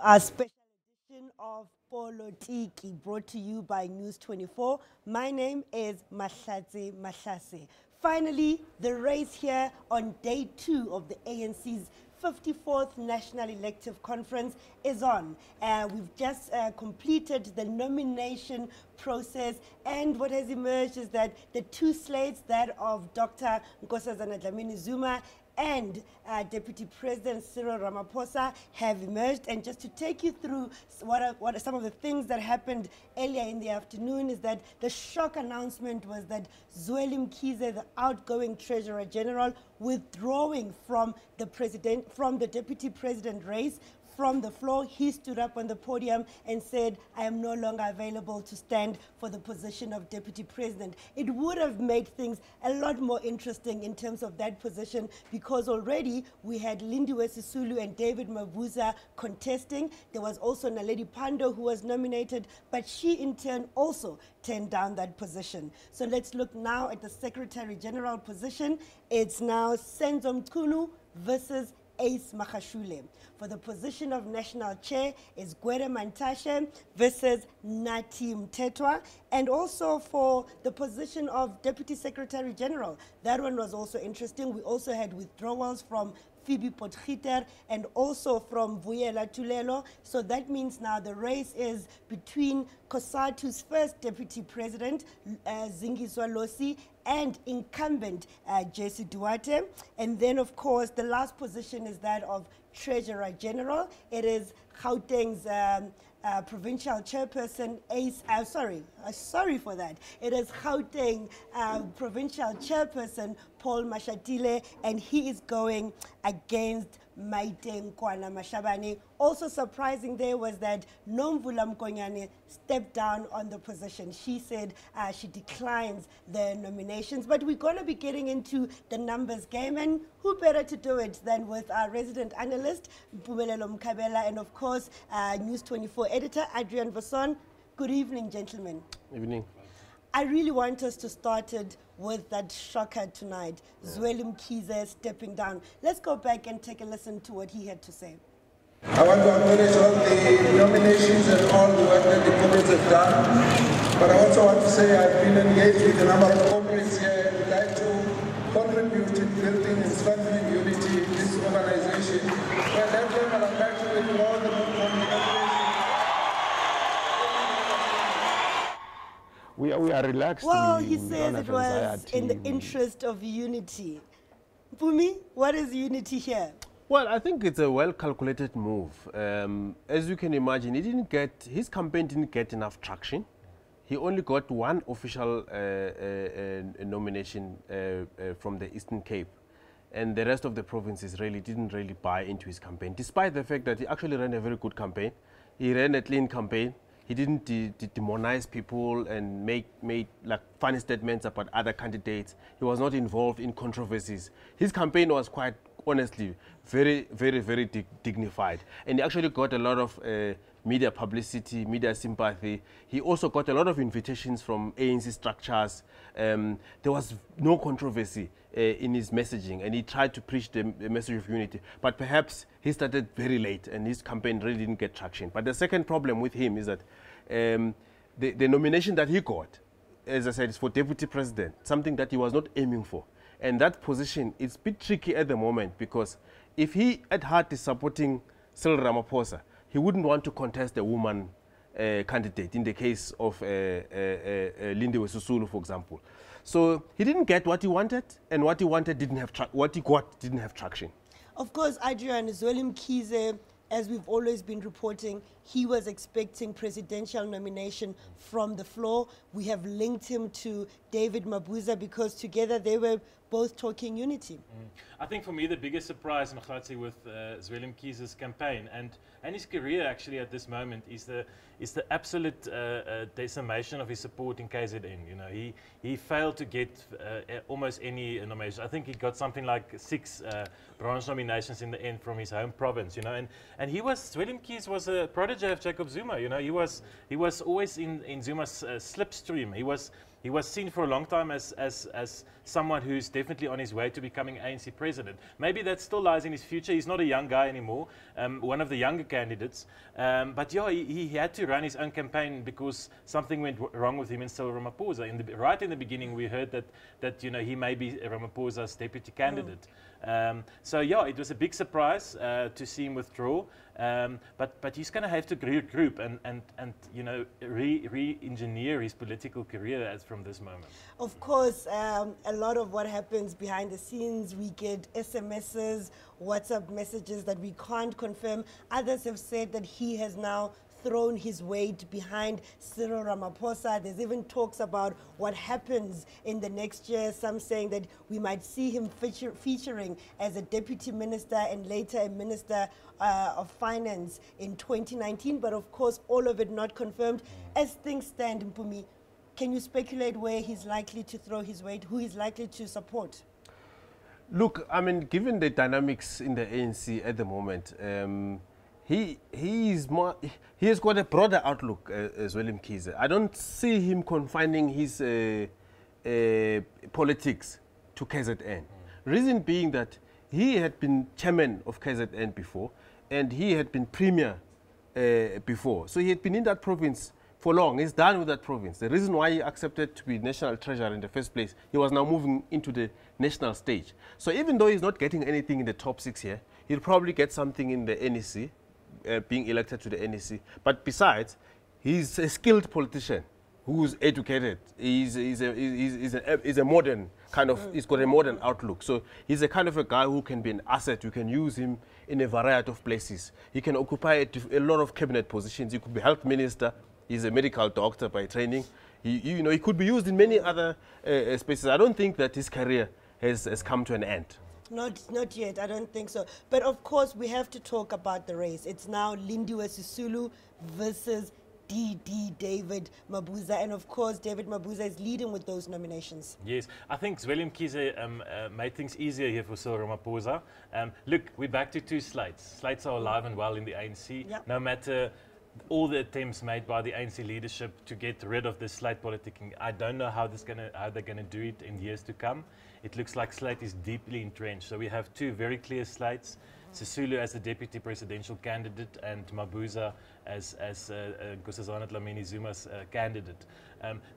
A special edition of POLOTIKI brought to you by News 24. My name is Mahlase. Finally, the race here on day 2 of the ANC's 54th National Elective Conference is on. We've just completed the nomination process, and what has emerged is that the two slates, that of Dr. Nkosazana Dlamini-Zuma and Deputy President Cyril Ramaphosa, have emerged. And just to take you through what are some of the things that happened earlier in the afternoon is that the shock announcement was that Zwelini Mkhize, the outgoing Treasurer General, withdrawing from the Deputy President race. From the floor, he stood up on the podium and said, I am no longer available to stand for the position of Deputy President. It would have made things a lot more interesting in terms of that position, because already we had Lindiwe Sisulu and David Mabuza contesting. There was also Naledi Pandor who was nominated, but she in turn also turned down that position. So let's look now at the Secretary General position. It's now Senzo Mchunu versus Ace Makashule. For the position of National Chair is Gwede Mantashe versus Nati Mtetwa. And also for the position of Deputy Secretary General, that one was also interesting. We also had withdrawals from Phoebe Potgieter and also from Vuyela Tulelo. So that means now the race is between COSATU's first Deputy President, Zingiswa Losi, and incumbent Jesse Duarte. And then, of course, the last position is that of Treasurer General. It is Gauteng's provincial chairperson, sorry for that. It is Gauteng provincial chairperson, Paul Mashatile, and he is going against Maite Nkwana Mashabane. Also surprising there was that Nomvula Mkonyane stepped down on the position. She said she declines the nominations, but we're going to be getting into the numbers game, and who better to do it than with our resident analyst, Mpumelelo Mkabela, and of course, News 24 editor, Adrian Vasson. Good evening, gentlemen. Evening. I really want us to start it with that shocker tonight, Zwelini Mkhize stepping down. Let's go back and take a listen to what he had to say. I want to acknowledge all the nominations and all the work that the comrades have done. But I also want to say I've been engaged with a number of comrades here and would like to contribute in building and strengthening unity in this organization. But therefore, I'd like to withdraw the nomination. We are relaxed. Well, he says it was in the interest of unity. Pumi, what is unity here? Well, I think it's a well-calculated move. As you can imagine, his campaign didn't get enough traction. He only got one official nomination from the Eastern Cape. And the rest of the provinces didn't really buy into his campaign, despite the fact that he actually ran a very good campaign. He ran a clean campaign. He didn't demonize people and made like funny statements about other candidates. He was not involved in controversies. His campaign was quite honestly very, very, very dignified. And he actually got a lot of media publicity, media sympathy. He also got a lot of invitations from ANC structures. There was no controversy in his messaging, and he tried to preach the message of unity. But perhaps he started very late, and his campaign really didn't get traction. But the second problem with him is that the nomination that he got, as I said, is for Deputy President, something that he was not aiming for. And that position is a bit tricky at the moment, because if he at heart is supporting Cyril Ramaphosa, he wouldn't want to contest a woman candidate in the case of Lindiwe Sisulu, for example. So he didn't get what he wanted, and what he wanted didn't have didn't have traction. Of course, Adrian, Zwelini Mkhize, as we've always been reporting, he was expecting presidential nomination from the floor. We have linked him to David Mabuza because together they were both talking unity. I think for me the biggest surprise, Mkhize, with Zwelini Mkhize's campaign and his career actually at this moment is the absolute decimation of his support in KZN. You know, he failed to get almost any nomination. I think he got something like 6 branch nominations in the end from his home province. You know, and Zwelini Mkhize was a protege of Jacob Zuma. You know, he was always in Zuma's slipstream. He he was seen for a long time as someone who's definitely on his way to becoming ANC president. Maybe that still lies in his future. He's not a young guy anymore, one of the younger candidates. But yeah, he had to run his own campaign because something went wrong with him and Cyril Ramaphosa. Right in the beginning, we heard that he may be Ramaphosa's deputy candidate. So yeah, it was a big surprise to see him withdraw. But he's going to have to regroup and re-engineer his political career from this moment. Of course, a lot of what happens behind the scenes, we get SMSs, WhatsApp messages that we can't confirm. Others have said that he has now thrown his weight behind Cyril Ramaphosa. There's even talks about what happens in the next year. Some saying that we might see him featuring as a deputy minister and later a minister of finance in 2019. But of course, all of it not confirmed. As things stand, Mpumi, can you speculate where he's likely to throw his weight, who he's likely to support? Look, I mean, given the dynamics in the ANC at the moment, he has got a broader outlook, Zwelini Mkhize. I don't see him confining his politics to KZN. Reason being that he had been chairman of KZN before, and he had been premier before. So he had been in that province for long. He's done with that province. The reason why he accepted to be national treasurer in the first place, he was now moving into the national stage. So even though he's not getting anything in the top 6 here, he'll probably get something in the NEC, being elected to the NEC. But besides, he's a skilled politician who's educated. He's a modern kind of, he's got a modern outlook. So he's a kind of a guy who can be an asset. You can use him in a variety of places. He can occupy a lot of cabinet positions. He could be health minister. He's a medical doctor by training. He could be used in many other spaces. I don't think that his career has come to an end. Not yet, I don't think so. But of course, we have to talk about the race. It's now Lindiwe Sisulu versus David Mabuza. And of course, David Mabuza is leading with those nominations. Yes, I think Zwelini Mkhize made things easier here for Cyril Ramaphosa. Look, we're back to 2 slates. Slates are alive and well in the ANC. Yep. No matter all the attempts made by the ANC leadership to get rid of this slate politicking, I don't know how they're going to do it in years to come. It looks like Slate is deeply entrenched. So we have 2 very clear slates. Sisulu as the deputy presidential candidate and Mabuza as Nkosazana Dlamini Zuma's candidate.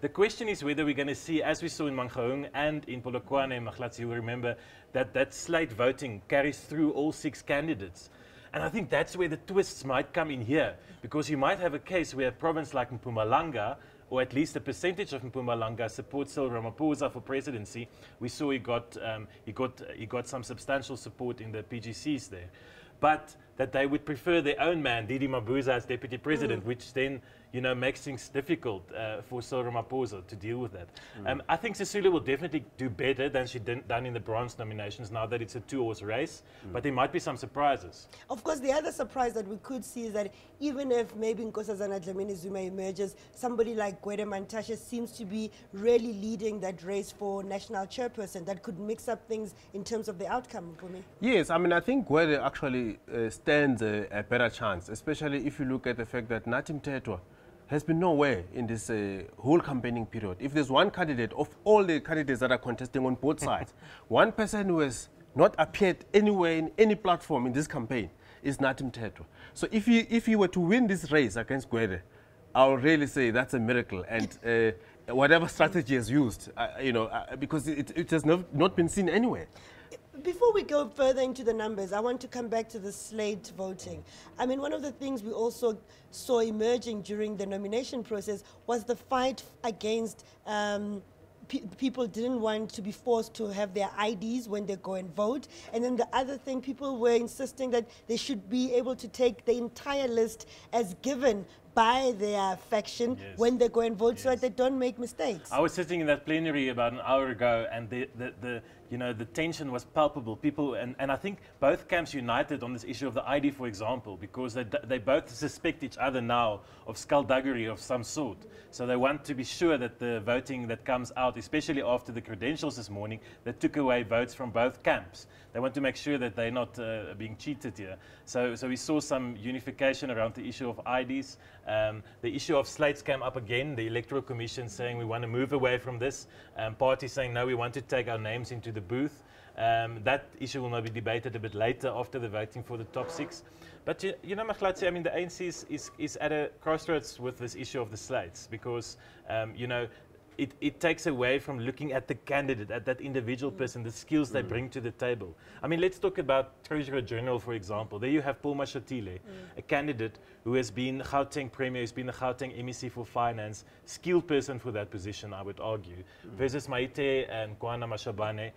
The question is whether we're going to see, as we saw in Mangaung and in Polokwane and Mahlatsi, you will remember that slate voting carries through all 6 candidates. And I think that's where the twists might come in here, because you might have a case where a province like Mpumalanga, or at least a percentage of Mpumalanga, supports Cyril Ramaphosa for presidency. We saw he got some substantial support in the PGCs there, but that they would prefer their own man, Didi Mabuza, as deputy president, which then makes things difficult for Cyril Ramaphosa to deal with that. I think Sisulu will definitely do better than she done in the bronze nominations now that it's a 2-horse race, but there might be some surprises. Of course, the other surprise that we could see is that even if maybe Nkosazana Dlamini Zuma emerges, somebody like Gwede Mantashe seems to be really leading that race for national chairperson. That could mix up things in terms of the outcome for me. Yes, I mean, I think Gwede actually stands a better chance, especially if you look at the fact that Nathi Mthethwa has been nowhere in this whole campaigning period. If there's one candidate of all the candidates that are contesting on both sides, one person who has not appeared anywhere in any platform in this campaign is Nathi Mthethwa. So if he were to win this race against Gwede, I'll really say that's a miracle. And whatever strategy is used, because it has not been seen anywhere. Before we go further into the numbers, I want to come back to the slate voting. I mean, one of the things we also saw emerging during the nomination process was the fight against people didn't want to be forced to have their IDs when they go and vote. And then the other thing, people were insisting that they should be able to take the entire list as given by their faction when they go and vote, so that they don't make mistakes. I was sitting in that plenary about an hour ago, and you know, the tension was palpable. People, and I think both camps united on this issue of the ID, for example, because they both suspect each other now of skullduggery of some sort. So they want to be sure that the voting that comes out, especially after the credentials this morning, that took away votes from both camps. They want to make sure that they're not being cheated here. So we saw some unification around the issue of IDs. The issue of slates came up again. The Electoral Commission saying we want to move away from this. Parties saying no, we want to take our names into the booth. That issue will now be debated a bit later after the voting for the top 6. But you know, Mkhize, I mean, the ANC is at a crossroads with this issue of the slates because, you know, it takes away from looking at the candidate, at that individual person, the skills they bring to the table. I mean, let's talk about Treasurer General, for example. There you have Paul Mashatile, a candidate who has been Gauteng Premier, who's been the Gauteng MEC for Finance, skilled person for that position, I would argue, versus Maite and Kwana Mashabane,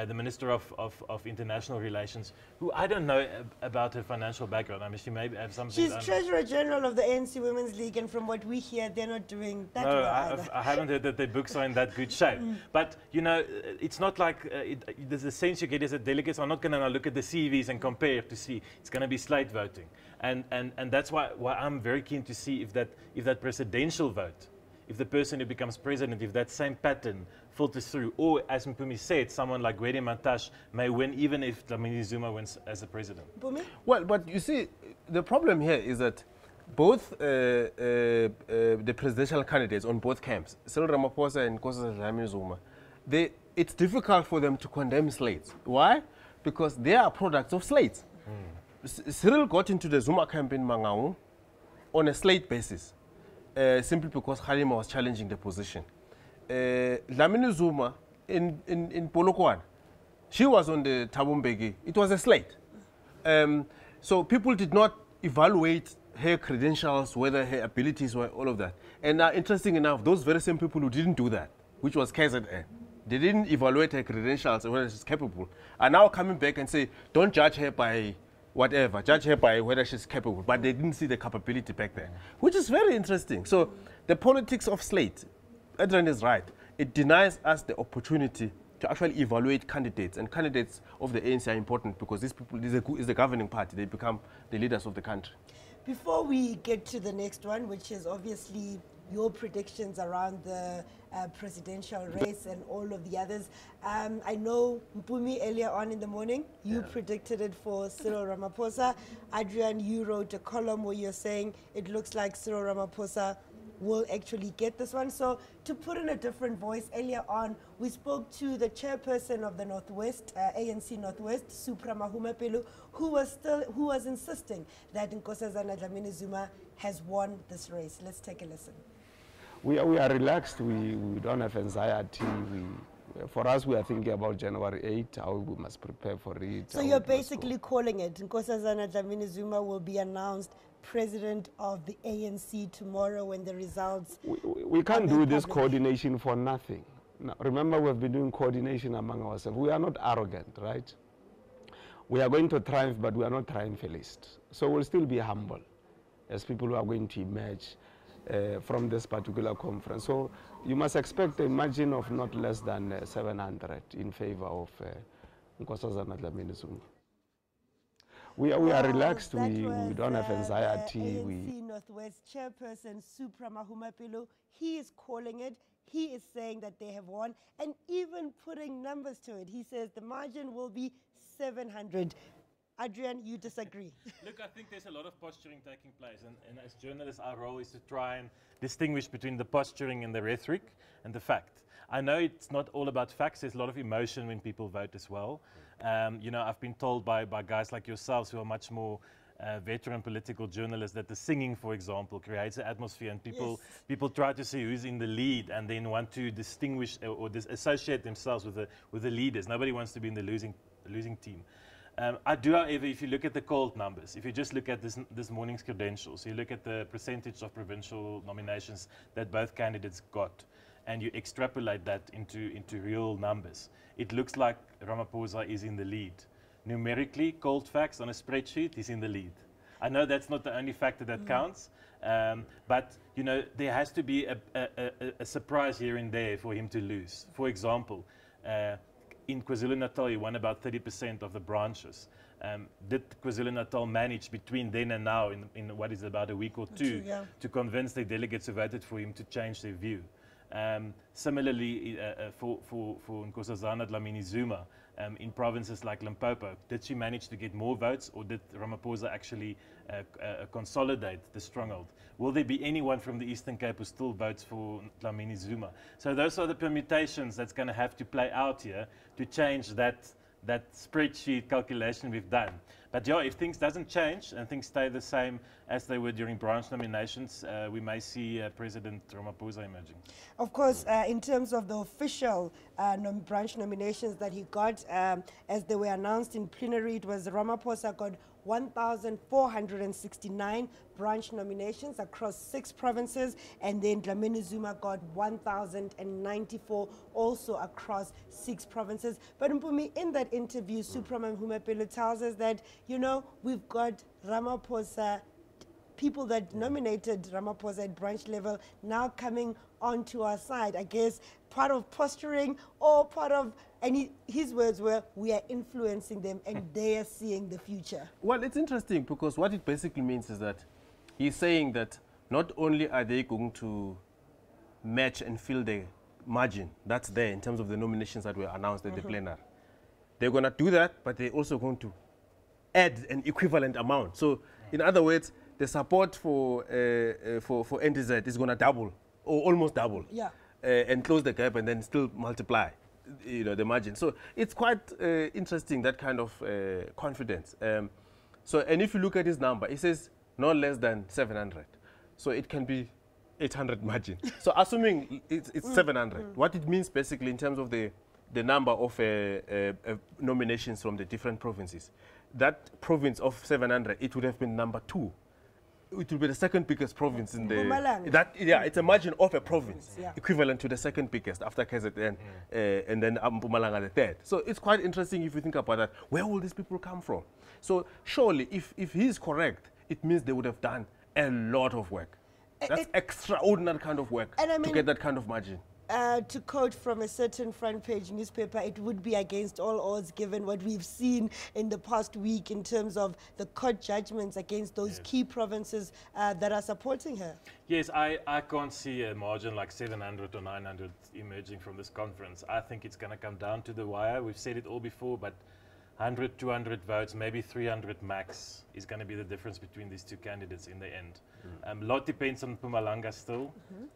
the Minister of International Relations, who I don't know about her financial background. I mean, she may have something. She's Treasurer General of the ANC Women's League, and from what we hear, they're not doing that well either. I haven't heard that their books are in that good shape. But, you know, it's not like, there's a sense you get as a delegates are not going to look at the CVs and compare to see. It's going to be slate voting. And that's why I'm very keen to see if that presidential vote, if the person who becomes president, if that same pattern filters through, or as Mpumi said, someone like Gwede Mantashe may win even if Dlamini Zuma wins as a president. Mpumi? Well, but you see, the problem here is that both the presidential candidates on both camps, Cyril Ramaphosa and Nkosi Dlamini Zuma, it's difficult for them to condemn slates. Why? Because they are products of slates. Cyril got into the Zuma camp in Mangaung on a slate basis, simply because Kgalema was challenging the position. Dlamini Zuma in Polokwane, she was on the Thabo Mbeki. It was a slate. So people did not evaluate her credentials, whether her abilities were all of that. And interesting enough, those very same people who didn't do that, which was KZN, they didn't evaluate her credentials, whether she's capable, are now coming back and say, don't judge her by whatever, judge her by whether she's capable. But they didn't see the capability back there, which is very interesting. So the politics of slate, Adrian is right. It denies us the opportunity to actually evaluate candidates, and candidates of the ANC are important because these people is the governing party. They become the leaders of the country. Before we get to the next one, which is obviously your predictions around the presidential race and all of the others, I know Mpumi earlier on in the morning, you predicted it for Cyril Ramaphosa. Adrian, you wrote a column where you're saying it looks like Cyril Ramaphosa will actually get this one. So to put in a different voice, earlier on, we spoke to the chairperson of the Northwest, ANC Northwest, Supra Mahumapelo, who was insisting that Nkosazana Dlamini Zuma has won this race. Let's take a listen. We are relaxed. We don't have anxiety. For us, we are thinking about January 8, how we must prepare for it. So you're basically calling it Nkosazana Dlamini Zuma will be announced president of the ANC tomorrow when the results... We can't do this coordination for nothing. Now, remember, we've been doing coordination among ourselves. We are not arrogant, right? We are going to triumph, but we are not triumphalist. So we'll still be humble as people who are going to emerge from this particular conference. So you must expect a margin of not less than 700 in favor of Nkosazana Dlamini Zuma. We are relaxed, we don't have anxiety. ANC Northwest Chairperson Supra Mahumapelo, he is calling it, he is saying that they have won, and even putting numbers to it. He says the margin will be 700. Adrian, you disagree? Look, I think there's a lot of posturing taking place, and as journalists, our role is to try and distinguish between the posturing and the rhetoric and the fact. I know it's not all about facts. There's a lot of emotion when people vote as well. You know, I've been told by guys like yourselves who are much more veteran political journalists that the singing, for example, creates an atmosphere, and people try to see who's in the lead and then want to distinguish or associate themselves with the leaders. Nobody wants to be in the losing team. I do, however, if you look at the cold numbers, if you just look at this morning's credentials, you look at the percentage of provincial nominations that both candidates got, and you extrapolate that into real numbers, it looks like Ramaphosa is in the lead. Numerically, cold facts on a spreadsheet, he's in the lead. I know that's not the only factor that counts, but you know, there has to be a surprise here and there for him to lose. For example, in KwaZulu-Natal, he won about 30% of the branches. Did KwaZulu-Natal manage between then and now, in what is about a week or two, to convince the delegates who voted for him to change their view? Similarly, for Nkosazana Dlamini Zuma, in provinces like Limpopo, did she manage to get more votes, or did Ramaphosa actually consolidate the stronghold? Will there be anyone from the Eastern Cape who still votes for Dlamini Zuma? So those are the permutations that's going to have to play out here to change that spreadsheet calculation we've done. But yeah, if things doesn't change and things stay the same as they were during branch nominations, we may see President Ramaphosa emerging. Of course, in terms of the official branch nominations that he got, as they were announced in plenary, it was Ramaphosa got 1,469 branch nominations across 6 provinces, and then Dlamini Zuma got 1,094 also across 6 provinces. But Mpumi, in that interview, Suprama Mhumapelo tells us that, you know, we've got Ramaphosa, people that nominated Ramaphosa at branch level now coming onto our side. I guess part of posturing or part of, and his words were, we are influencing them and they are seeing the future. Well, it's interesting because what it basically means is that he's saying that not only are they going to match and fill the margin that's there in terms of the nominations that were announced at the plenary, they're going to do that, but they're also going to add an equivalent amount. So, in other words, the support for NDZ is going to double or almost double, and close the gap and then still multiply, you know, the margin. So it's quite interesting, that kind of confidence. So, and if you look at his number, it says no less than 700. So it can be 800 margin. So assuming it's 700, what it means basically in terms of the number of nominations from the different provinces, that province of 700, it would have been number 2. It will be the second biggest province in the... it's a margin of a province, equivalent to the second biggest after KZN, and then Mpumalanga the third. So it's quite interesting if you think about that. Where will these people come from? So surely, if he's correct, it means they would have done a lot of work. That's extraordinary kind of work to get that kind of margin. To quote from a certain front page newspaper, it would be against all odds given what we've seen in the past week in terms of the court judgments against those key provinces that are supporting her. Yes, I can't see a margin like 700 or 900 emerging from this conference. I think it's going to come down to the wire. We've said it all before, but 100, 200 votes, maybe 300 max is going to be the difference between these two candidates in the end. A lot depends on Mpumalanga still.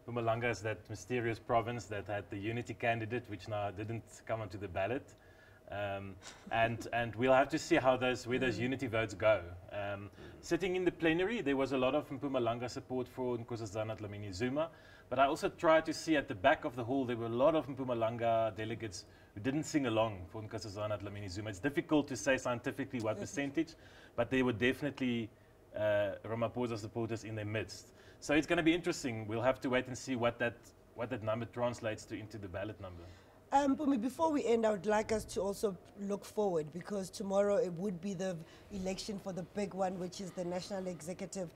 Mpumalanga is that mysterious province that had the unity candidate, which now didn't come onto the ballot. And we'll have to see how where those unity votes go. Sitting in the plenary, there was a lot of Mpumalanga support for Nkosazana Dlamini Zuma, but I also tried to see at the back of the hall, there were a lot of Mpumalanga delegates who didn't sing along for Nkosazana Dlamini Zuma. It's difficult to say scientifically what percentage, but they were definitely Ramaphosa supporters in their midst. So it's going to be interesting. We'll have to wait and see what that number translates to into the ballot number. Pumi, before we end, I would like us to also look forward, because tomorrow it would be the election for the big one, which is the National Executive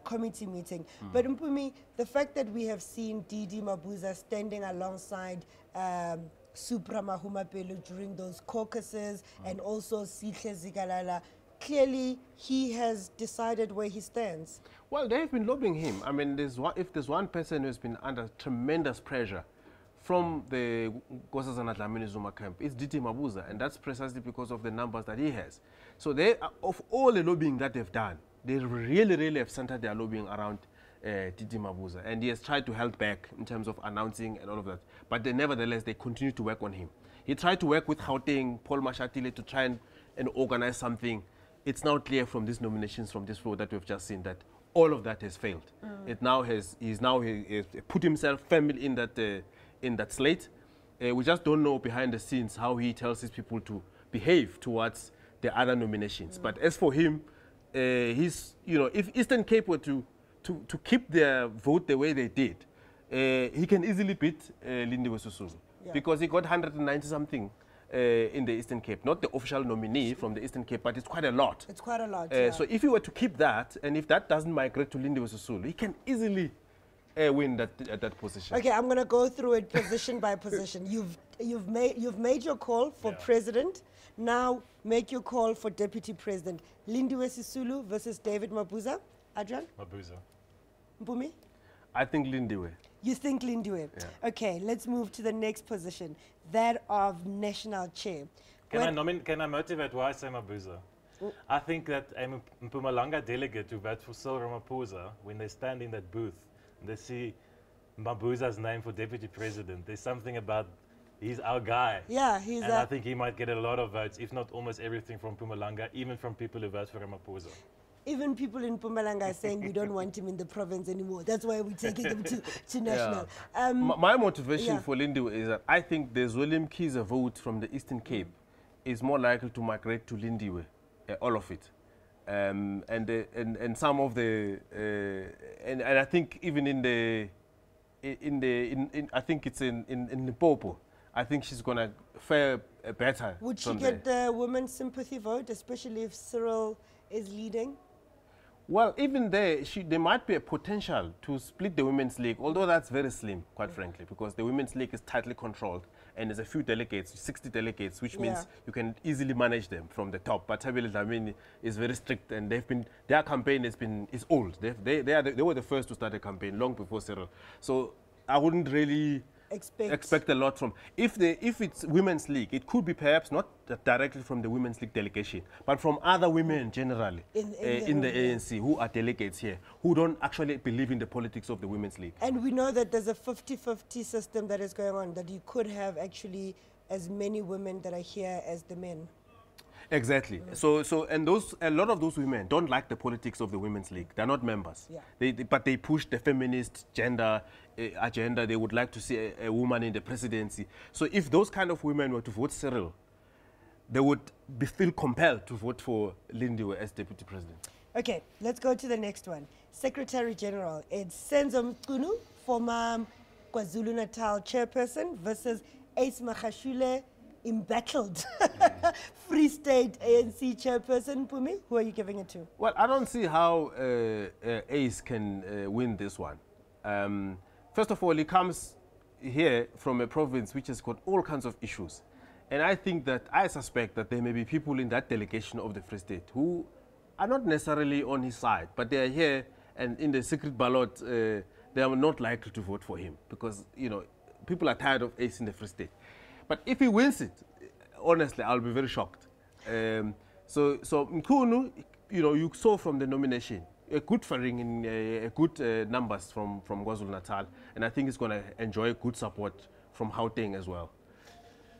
Committee meeting. But Pumi, the fact that we have seen Didi Mabuza standing alongside Supra Mahumapelo during those caucuses and also Sihle Zikalala, clearly he has decided where he stands. Well, they've been lobbying him. I mean, if there's one person who's been under tremendous pressure from the Nkosazana Dlamini Zuma camp, it's Didi Mabuza, and that's precisely because of the numbers that he has. So they, of all the lobbying that they've done, they really have centered their lobbying around Didi Mabuza, and he has tried to hold back in terms of announcing and all of that. But nevertheless, they continue to work on him. He tried to work with Gauteng, Paul Mashatile, to try and organize something. It's now clear from these nominations, from this floor that we've just seen, that all of that has failed. It now he's put himself firmly in that slate. We just don't know behind the scenes how he tells his people to behave towards the other nominations. But as for him, he's, you know, if Eastern Cape were to keep their vote the way they did, he can easily beat Lindiwe Sisulu, because he got 190 something in the Eastern Cape, not the official nominee from the Eastern Cape, but it's quite a lot. It's quite a lot. So if he were to keep that, and if that doesn't migrate to Lindiwe Sisulu, he can easily win that position. Okay, I'm going to go through it position by position. You've made your call for president. Now make your call for deputy president. Lindiwe Sisulu versus David Mabuza. Adrian? Mabuza. Mpumi? I think Lindiwe. You think Lindiwe? Yeah. Okay, let's move to the next position, that of national chair. Can I motivate why I say Mabuza? I think that a Mpumalanga delegate who votes for Cyril Ramaphosa, when they stand in that booth, and they see Mabuza's name for deputy president, there's something about, he's our guy. Yeah, he's and I think he might get a lot of votes, if not almost everything from Mpumalanga, even from people who vote for Ramaphosa. Even people in Mpumalanga are saying we don't want him in the province anymore. That's why we're taking him to national. Yeah. My motivation for Lindiwe is that I think the Zwelini Mkhize vote from the Eastern Cape is more likely to migrate to Lindiwe, all of it. And some of the, and I think even I think it's in Limpopo, I think she's going to fare better. Would she get the women's sympathy vote, especially if Cyril is leading? Well, even there might be a potential to split the Women's League, although that's very slim, quite frankly, because the Women's League is tightly controlled and there's a few delegates, 60 delegates, which means you can easily manage them from the top. But Tabile Dlamini is very strict, and their campaign is old. They were the first to start a campaign long before Cyril. So I wouldn't really expect a lot from. If it's Women's League, it could be perhaps not directly from the Women's League delegation, but from other women generally in the ANC who are delegates here, who don't actually believe in the politics of the Women's League. And we know that there's a 50-50 system that is going on, that you could have actually as many women that are here as the men. Exactly. And a lot of those women don't like the politics of the Women's League. They're not members. Yeah. But they push the feminist gender agenda. They would like to see a woman in the presidency. So if those kind of women were to vote Cyril, they would feel compelled to vote for Lindiwe as deputy president. Okay, let's go to the next one. Secretary General, it's Senzo Mchunu, former KwaZulu-Natal chairperson, versus Ace Magashule, embattled Free State ANC chairperson. Mpumi, who are you giving it to? Well, I don't see how Ace can win this one. First of all, he comes here from a province which has got all kinds of issues. And I suspect that there may be people in that delegation of the Free State who are not necessarily on his side, but they are here, and in the secret ballot, they are not likely to vote for him because, people are tired of Ace in the Free State. But if he wins it, honestly, I'll be very shocked. So Mkhunu, you saw from the nomination, a good faring in good numbers from KwaZulu-Natal, and I think he's going to enjoy good support from Gauteng as well.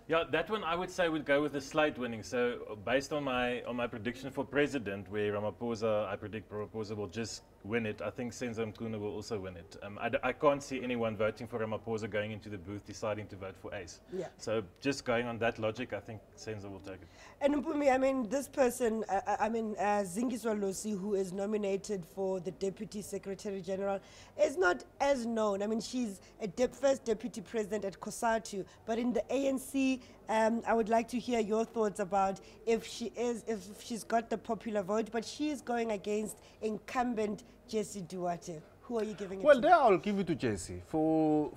Yeah, that one I would say would go with the Slate winning. So based on my prediction for president, where I predict Ramaphosa will just win it, I think Senzo Mkhunu will also win it. I can't see anyone voting for Ramaphosa going into the booth deciding to vote for Ace. Yeah. So just going on that logic, I think Senzo will take it. And Mpumi, I mean, this person, Zingiswa Losi, who is nominated for the Deputy Secretary General, is not as known. I mean, she's a first Deputy President at COSATU, but in the ANC, I would like to hear your thoughts about if she's got the popular vote, but she is going against incumbent Jessie Duarte. Who are you giving it to? Well, there I'll give it to Jessie for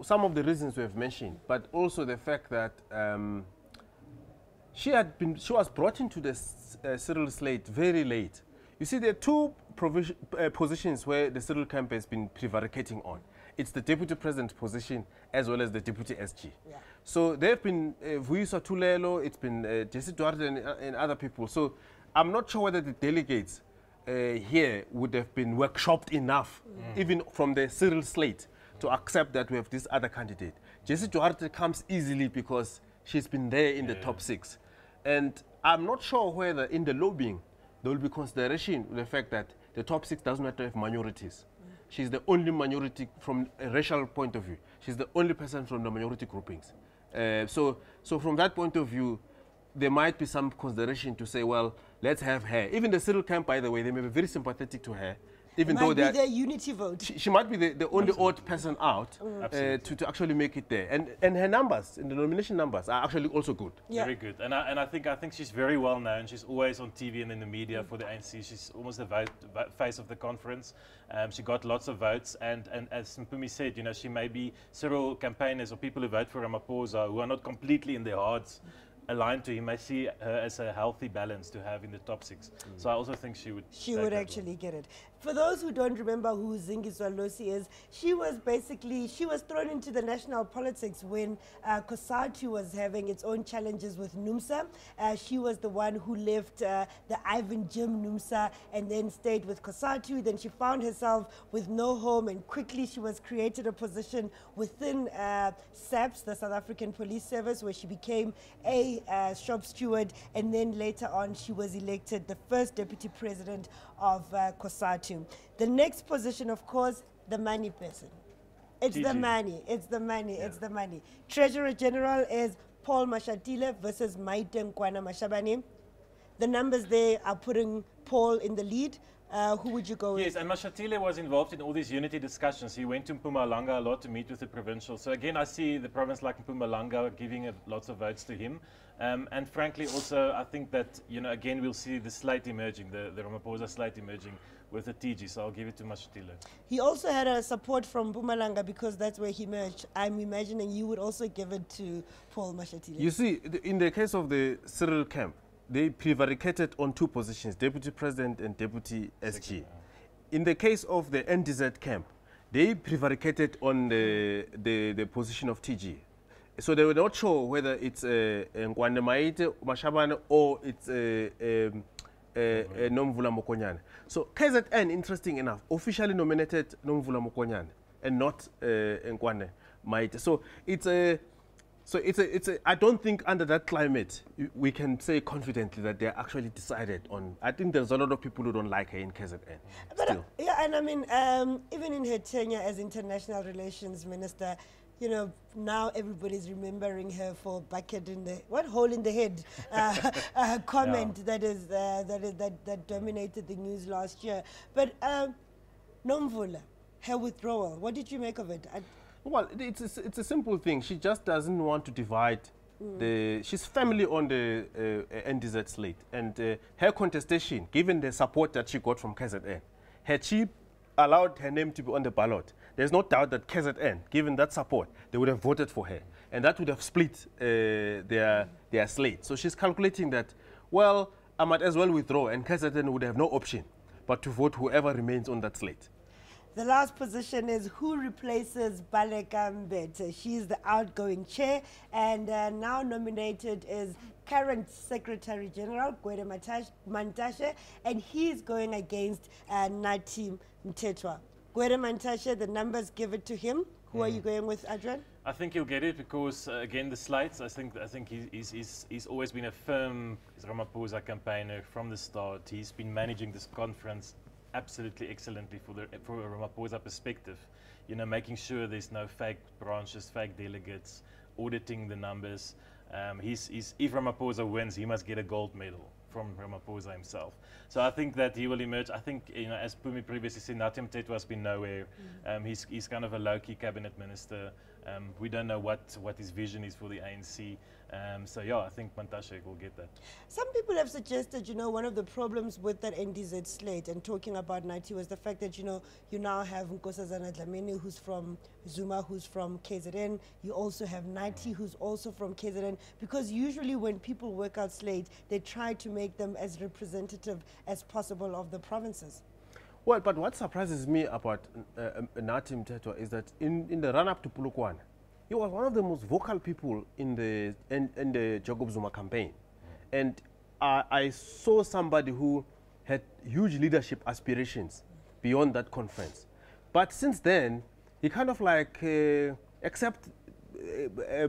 some of the reasons we have mentioned, but also the fact that she was brought into the Cyril slate very late. You see, there are two positions where the Cyril camp has been prevaricating on. It's the deputy president position as well as the deputy SG. Yeah. So there have been Vuisa Tulelo, it's been Jessie Duarte and other people. So I'm not sure whether the delegates here would have been workshopped enough, even from the Cyril slate, to accept that we have this other candidate. Jessie Duarte comes easily because she's been there in the top 6. And I'm not sure whether in the lobbying there will be consideration with the fact that the top 6 does not have minorities. She's the only minority from a racial point of view. She's the only person from the minority groupings. So from that point of view, there might be some consideration to say, well, let's have her. Even the Cyril camp, by the way, they may be very sympathetic to her. even though might be their unity vote. She might be the only odd person out to actually make it there. And her numbers, the nomination numbers, are actually also good. Yeah. Very good. And I think she's very well known. She's always on TV and in the media for the ANC. She's almost the face of the conference. She got lots of votes. And as Mpumi said, you know, she may be several campaigners or people who vote for Ramaphosa who are not completely in their hearts aligned to him. I see her as a healthy balance to have in the top 6. So I also think she would actually get it. For those who don't remember who Zingiswa Losi is, she was thrown into the national politics when COSATU was having its own challenges with NUMSA. She was the one who left the Ivan Jim NUMSA and then stayed with COSATU. Then she found herself with no home, and quickly she was created a position within SAPS, the South African Police Service, where she became a shop steward, and then later on she was elected the first deputy president of COSATU. The next position, of course, the money person. It's the money, it's the money, it's the money. Treasurer General is Paul Mashatile versus Maite Nkwana Mashabane. The numbers there are putting Paul in the lead. Who would you go with? Yes, and Mashatile was involved in all these unity discussions. He went to Mpumalanga a lot to meet with the provincial. So again, I see the province like Mpumalanga giving lots of votes to him. And frankly, also, I think that, you know, again, we'll see the slate emerging, the Ramaphosa slate emerging with the TG. So I'll give it to Mashatile. He also had a support from Mpumalanga because that's where he merged. I'm imagining you would also give it to Paul Mashatile. You see, in the case of the Cyril camp, they prevaricated on 2 positions, deputy president and deputy SG. In the case of the NDZ camp, they prevaricated on the position of TG. So they were not sure whether it's Nkwane Maite Mashabane or it's Nomvula Mokonyane. So KZN, interesting enough, officially nominated Nomvula Mokonyane and not Nkwane Maite. So it's a I don't think under that climate we can say confidently that they're actually decided on. I think there's a lot of people who don't like her in KZN. But yeah, and I mean, even in her tenure as international relations minister, you know, now everybody's remembering her for bucket in the hole in the head comment that dominated the news last year. But Nomvula, her withdrawal, what did you make of it? Well, it's a simple thing. She just doesn't want to divide she's family on the NDZ slate, and her contestation, given the support that she got from KZN, had she allowed her name to be on the ballot, there's no doubt that KZN, given that support, they would have voted for her, and that would have split their slate. So she's calculating that, well, I might as well withdraw, and KZN would have no option but to vote whoever remains on that slate. The last position is who replaces Baleka Mbete. She's the outgoing chair, and now nominated is current Secretary General Gwede Mantashe, and he's going against Nathi Mthethwa. Gwede Mantashe, the numbers give it to him. Who are you going with, Adrian? I think he'll get it because, again, the slates, I think he's always been a firm Ramaphosa campaigner from the start. He's been managing this conference absolutely excellently for a Ramaphosa perspective. You know, making sure there's no fake branches, fake delegates, auditing the numbers. If Ramaphosa wins, he must get a gold medal from Ramaphosa himself. So I think that he will emerge. I think, you know, as Pumi previously said, Nathi Mthethwa has been nowhere. He's kind of a low-key cabinet minister. We don't know what his vision is for the ANC. So yeah, I think Mantashe will get that. Some people have suggested, you know, one of the problems with that NDZ slate and talking about Nathi was the fact that, you know, you now have Nkosazana Dlamini, who's from Zuma, who's from KZN. You also have Nathi, who's also from KZN, because usually when people work out slate, they try to make them as representative as possible of the provinces. Well, but what surprises me about Nathi Mthethwa is that in the run-up to Polokwane, he was one of the most vocal people in the Jacob Zuma campaign. And I saw somebody who had huge leadership aspirations beyond that conference. But since then, he kind of like, except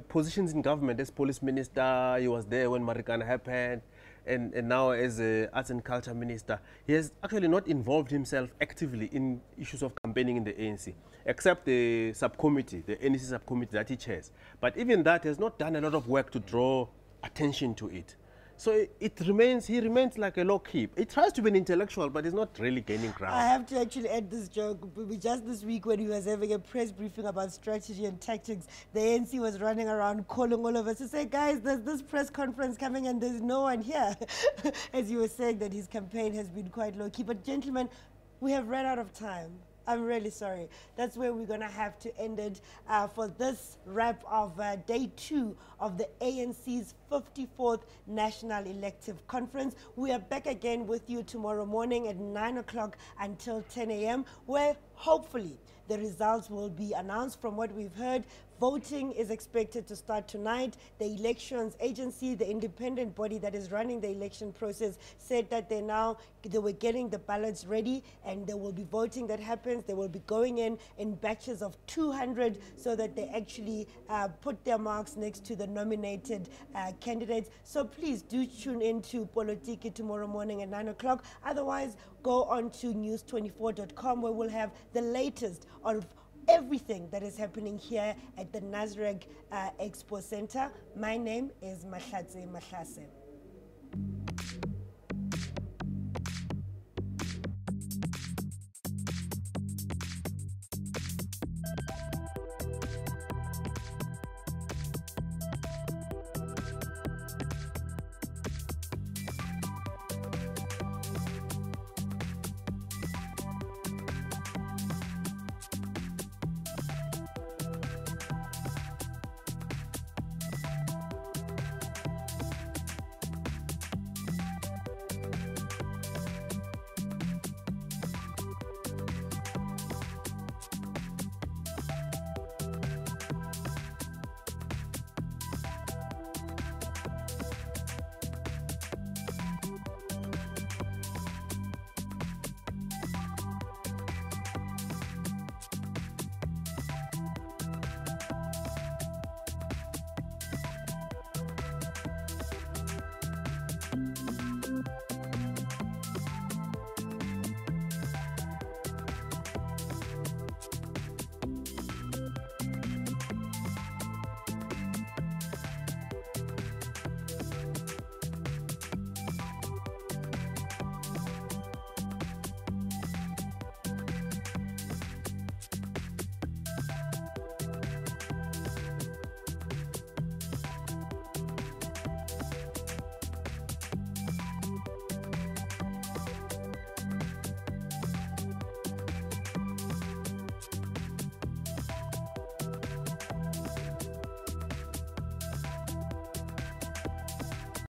positions in government as police minister, he was there when Marikana happened, and now as arts and culture minister, he has actually not involved himself actively in issues of campaigning in the ANC, except the subcommittee, the NEC subcommittee that he chairs. But even that has not done a lot of work to draw attention to it. So he remains like a low keep. He tries to be an intellectual, but he's not really gaining ground. I have to actually add this joke. Just this week when he was having a press briefing about strategy and tactics, the ANC was running around calling all of us to say, guys, there's this press conference coming and there's no one here. As you were saying that his campaign has been quite low key. But gentlemen, we have run out of time. I'm really sorry. That's where we're going to have to end it for this wrap of day 2 of the ANC's 54th National Elective Conference. We are back again with you tomorrow morning at 9 o'clock until 10 a.m., where hopefully the results will be announced. From what we've heard, voting is expected to start tonight. The elections agency, the independent body that is running the election process, said that they were getting the ballots ready and there will be voting that happens. They will be going in batches of 200 so that they actually put their marks next to the nominated candidates. So please do tune in to POLOTIKI tomorrow morning at 9 o'clock. Otherwise, go on to news24.com where we'll have the latest of everything that is happening here at the Nasrec Expo Center. My name is Mahlatse Mahlase.